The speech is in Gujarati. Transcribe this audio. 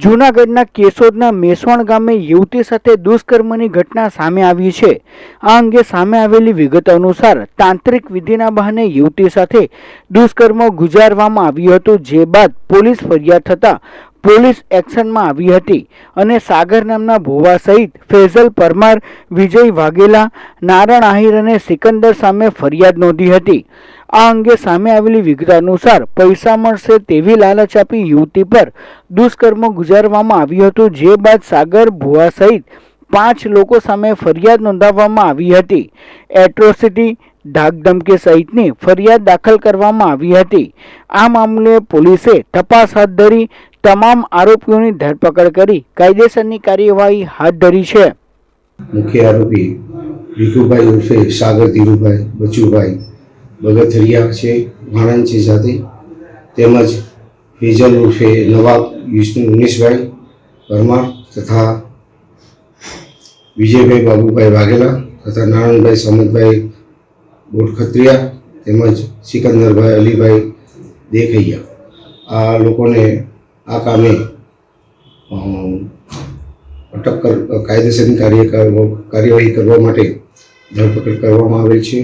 જૂનાગઢના કેશોદના મેસવાણ ગામે યુવતી સાથે દુષ્કર્મની ઘટના સામે આવી છે। આ અંગે સામે આવેલી વિગત અનુસાર તાંત્રિક વિધિના બહાને યુવતી સાથે દુષ્કર્મ ગુજારવામાં આવ્યું હતું, જે બાદ પોલીસ ફરિયાદ થતા પોલીસ એક્શનમાં આવી હતી અને સાગર નામના ભોવા સહિત ફેઝલ પરમાર, વિજય વાઘેલા, નારણ આહિર અને સિકંદર સામે ફરિયાદ નોંધી હતી। આ અંગે સામે આવેલી વિગત અનુસાર પૈસા મળશે તેવી લાલચ આપી યુવતી પર દુષ્કર્મ ગુજારવામાં આવ્યું હતું, જે બાદ સાગર, ભુવા સહિત 5 લોકો સામે ફરિયાદ નોંધાવવામાં આવી હતી। એટ્રોસિટી, ધાકધમકી સહિતની ફરિયાદ દાખલ કરવામાં આવી હતી। આ મામલે પોલીસે તપાસ હાથ ધરી તમામ આરોપીઓની ધરપકડ કરી કાયદેસરની કાર્યવાહી હાથ ધરી છે। મુખ્ય આરોપી ભીખુભાઈ ઉર્ફે સાગર ધીરુભાઈ બચુભાઈ બગથરિયા છે, વાણંદ છે જાતે, તેમજ ફેજલ ઉર્ફે નવાબ યુનિશભાઈ પરમાર તથા વિજયભાઈ બાબુભાઈ વાઘેલા તથા નારાયણભાઈ સામંતભાઈ બોટખત્રિયા તેમજ સિકંદરભાઈ અલીભાઈ દેખૈયા, આ લોકોને આ કામે કાયદેસરની કાર્યવાહી કરવા માટે ધરપકડ કરવામાં આવેલ છે।